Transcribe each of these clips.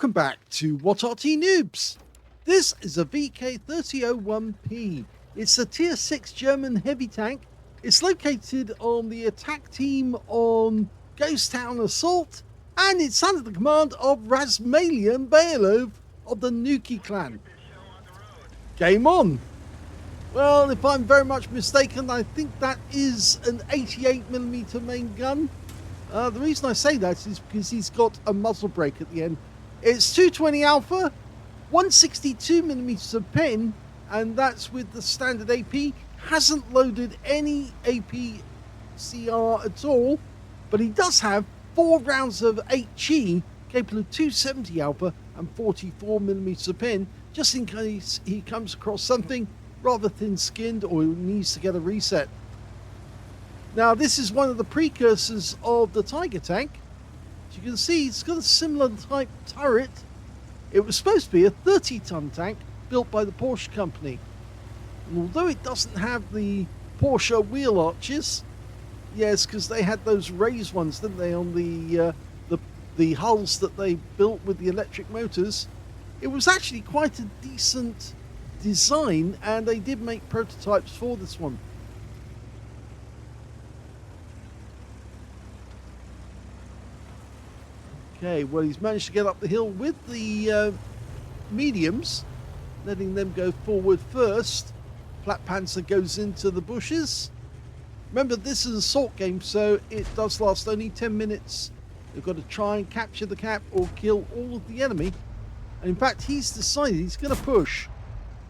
Welcome back to What Arty Noobs. This is a VK3001P. It's a tier 6 German heavy tank. It's located on the attack team on Ghost Town Assault, and it's under the command of Razmalian Bailov of the NUKEE clan. Game on. Well, if I'm very much mistaken, I think that is an 88mm main gun. The reason I say that is because he's got a muzzle brake at the end. It's 220 alpha, 162mm of pen, and that's with the standard AP. Hasn't loaded any AP CR at all, but he does have 4 rounds of HE, capable of 270 alpha and 44mm of pen, just in case he comes across something rather thin-skinned or needs to get a reset. Now, this is one of the precursors of the Tiger tank. As you can see, it's got a similar type turret. It was supposed to be a 30-ton tank built by the Porsche company. And although it doesn't have the Porsche wheel arches, yes, because they had those raised ones, didn't they, on the hulls that they built with the electric motors, it was actually quite a decent design, and they did make prototypes for this one. Okay, well, he's managed to get up the hill with the mediums, letting them go forward first. Flat Panzer goes into the bushes. Remember, this is an assault game, so it does last only 10 minutes. You've got to try and capture the cap or kill all of the enemy. And in fact, he's decided he's going to push.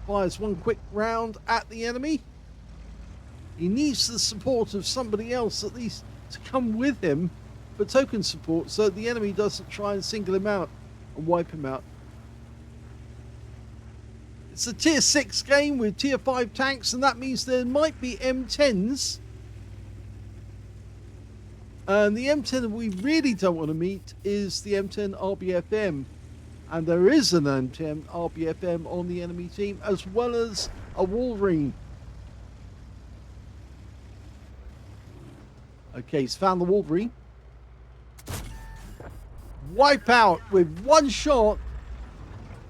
Fires one quick round at the enemy. He needs the support of somebody else at least to come with him for token support, so the enemy doesn't try and single him out and wipe him out. It's a tier 6 game with tier 5 tanks, and that means there might be M10s. And the M10 that we really don't want to meet is the M10 RBFM. And there is an M10 RBFM on the enemy team, as well as a Wolverine. Okay, he's found the Wolverine. Wipe out with one shot,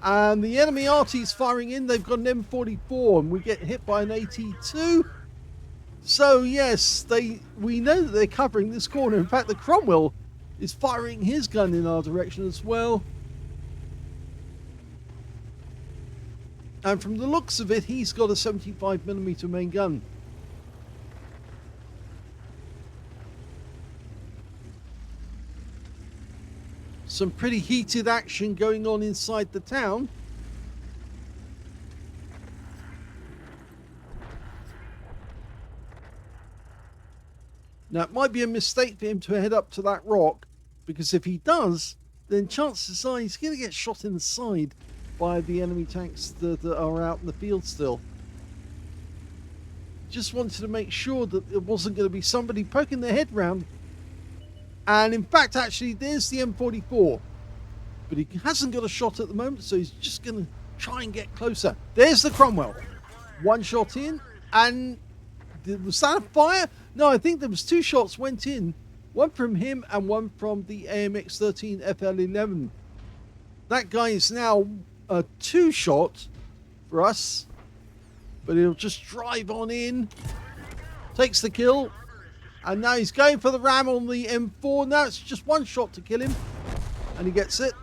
and the enemy Arty's firing in. They've got an M44, and we get hit by an AT2. So yes, we know that they're covering this corner. In fact, the Cromwell is firing his gun in our direction as well. And from the looks of it, he's got a 75mm main gun. Some pretty heated action going on inside the town. Now, it might be a mistake for him to head up to that rock, because if he does, then chances are he's going to get shot in the side by the enemy tanks that are out in the field still. Just wanted to make sure that it wasn't going to be somebody poking their head round. And in fact, actually, there's the M44. But he hasn't got a shot at the moment, so he's just going to try and get closer. There's the Cromwell. One shot in, and was that a fire? No, I think there was 2 shots went in. One from him and one from the AMX-13 FL11. That guy is now a 2-shot for us. But he'll just drive on in. Takes the kill. And now he's going for the ram on the M4. Now it's just 1 shot to kill him. And he gets it.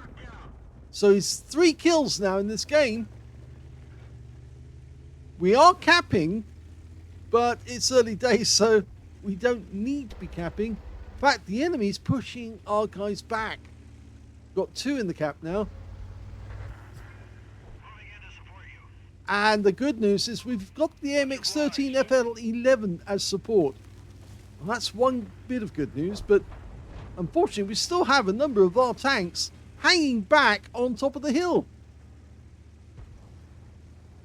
So he's 3 kills now in this game. We are capping, but it's early days, so we don't need to be capping. In fact, the enemy's pushing our guys back. Got 2 in the cap now. And the good news is we've got the MX-13 FL11 as support. Well, that's one bit of good news, but unfortunately we still have a number of our tanks hanging back on top of the hill.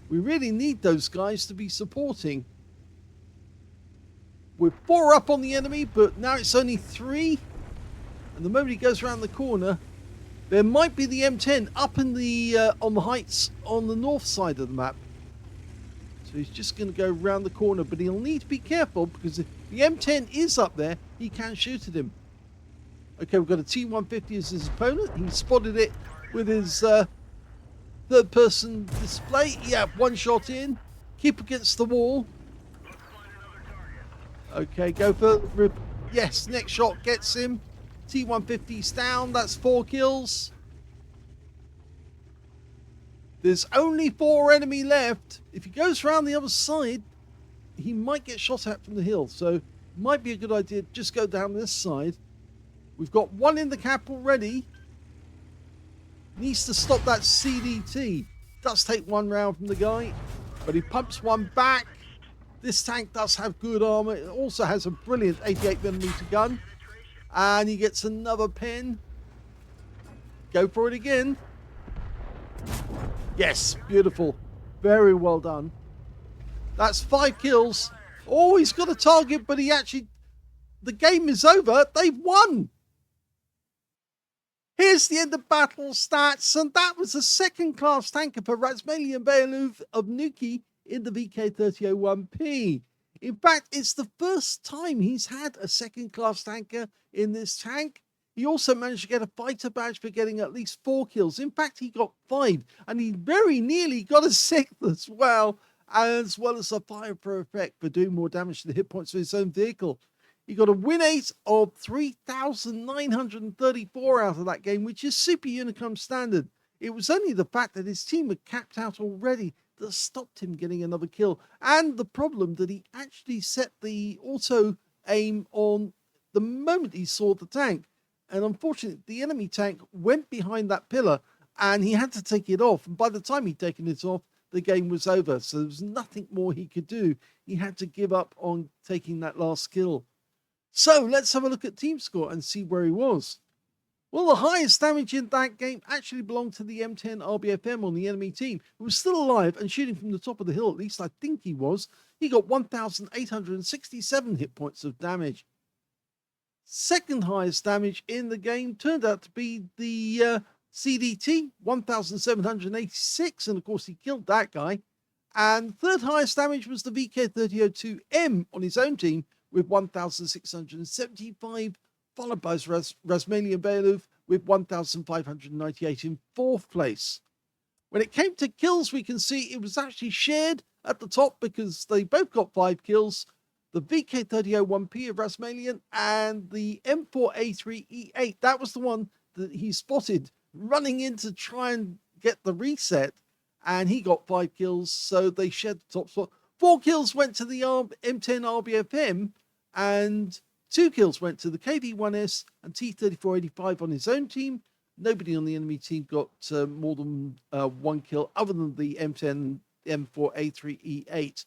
We really need those guys to be supporting. We're 4 up on the enemy, but now it's only 3. And the moment he goes around the corner, there might be the M10 up in the on the heights on the north side of the map. So he's just going to go around the corner, but he'll need to be careful, because if the M10 is up there, he can shoot at him. Okay, we've got a T-150 as his opponent. He spotted it with his third-person display. Yeah, one shot in. Keep against the wall. Okay, go for... Yes, next shot gets him. T-150's down. That's 4 kills. There's only 4 enemy left. If he goes around the other side, he might get shot at from the hill. So, might be a good idea. Just go down this side. We've got 1 in the cap already. Needs to stop that CDT. Does take 1 round from the guy, but he pumps 1 back. This tank does have good armor. It also has a brilliant 88mm gun. And he gets another pin. Go for it again. Yes, beautiful. Very well done. That's 5 kills. Oh, he's got a target, but he actually... The game is over. They've won. Here's the end of battle stats, and that was a second-class tanker for Razmalian Beilov of NUKEE in the VK3001P. In fact, it's the first time he's had a second-class tanker in this tank. He also managed to get a fighter badge for getting at least 4 kills. In fact, he got 5, and he very nearly got a 6th as well as a fire for effect for doing more damage to the hit points of his own vehicle. He got a win rate of 3,934 out of that game, which is super Unicum standard. It was only the fact that his team had capped out already that stopped him getting another kill. And the problem that he actually set the auto aim on the moment he saw the tank. And unfortunately, the enemy tank went behind that pillar and he had to take it off. And by the time he'd taken it off, the game was over. So there was nothing more he could do. He had to give up on taking that last kill. So let's have a look at team score and see where he was. Well, the highest damage in that game actually belonged to the M10 RBFM on the enemy team, who was still alive and shooting from the top of the hill, at least I think he was. He got 1,867 hit points of damage. Second highest damage in the game turned out to be the CDT, 1,786, and of course he killed that guy. And third highest damage was the VK3002M on his own team, with 1,675, followed by Razmalian Beilov with 1,598 in 4th place. When it came to kills, we can see it was actually shared at the top because they both got 5 kills. The VK3001P of Razmalian and the M4A3E8. That was the one that he spotted running in to try and get the reset, and he got 5 kills, so they shared the top spot. 4 kills went to the M10 RBFM, and 2 kills went to the KV1S and T3485 on his own team. Nobody on the enemy team got more than 1 kill other than the M10 M4A3E8.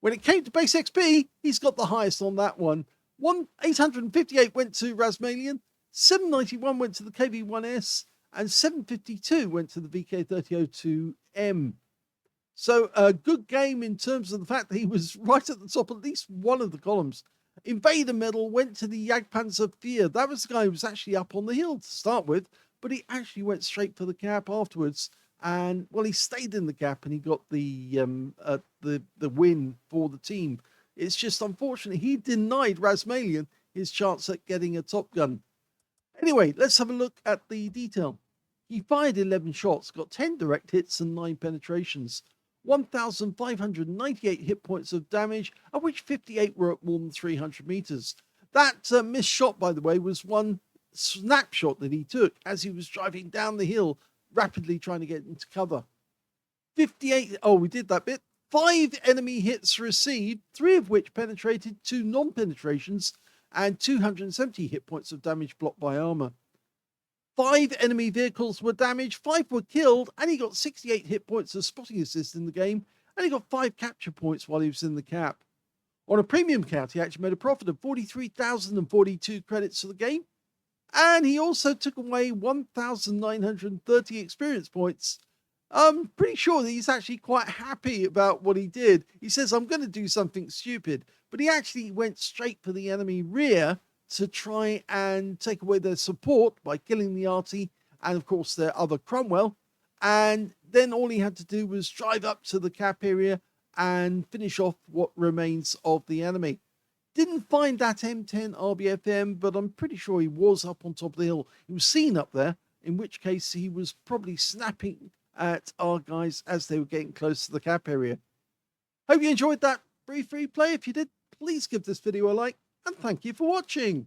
When it came to base XP, he's got the highest on that one. 858 went to Razmalian, 791 went to the KV1S, and 752 went to the VK3002M. So a good game in terms of the fact that he was right at the top, at least one of the columns. Invader medal went to the Jagdpanzer IV. That was the guy who was actually up on the hill to start with, but he actually went straight for the cap afterwards. And well, he stayed in the gap and he got the win for the team. It's just unfortunate he denied Razmalian his chance at getting a Top Gun. Anyway, let's have a look at the detail. He fired 11 shots, got 10 direct hits and 9 penetrations. 1,598 hit points of damage, of which 58 were at more than 300 meters. That missed shot, by the way, was one snapshot that he took as he was driving down the hill, rapidly trying to get into cover. 58, oh, we did that bit. 5 enemy hits received, 3 of which penetrated, 2 non-penetrations, and 270 hit points of damage blocked by armor. 5 enemy vehicles were damaged, 5 were killed, and he got 68 hit points of spotting assist in the game, and he got 5 capture points while he was in the cap. On a premium count, he actually made a profit of 43,042 credits for the game, and he also took away 1,930 experience points. I'm pretty sure that he's actually quite happy about what he did. He says, I'm going to do something stupid, but he actually went straight for the enemy rear to try and take away their support by killing the Arty and, of course, their other Cromwell. And then all he had to do was drive up to the cap area and finish off what remains of the enemy. Didn't find that M10 RBFM, but I'm pretty sure he was up on top of the hill. He was seen up there. in which case he was probably snapping at our guys as they were getting close to the cap area. Hope you enjoyed that brief replay. If you did, please give this video a like, and thank you for watching.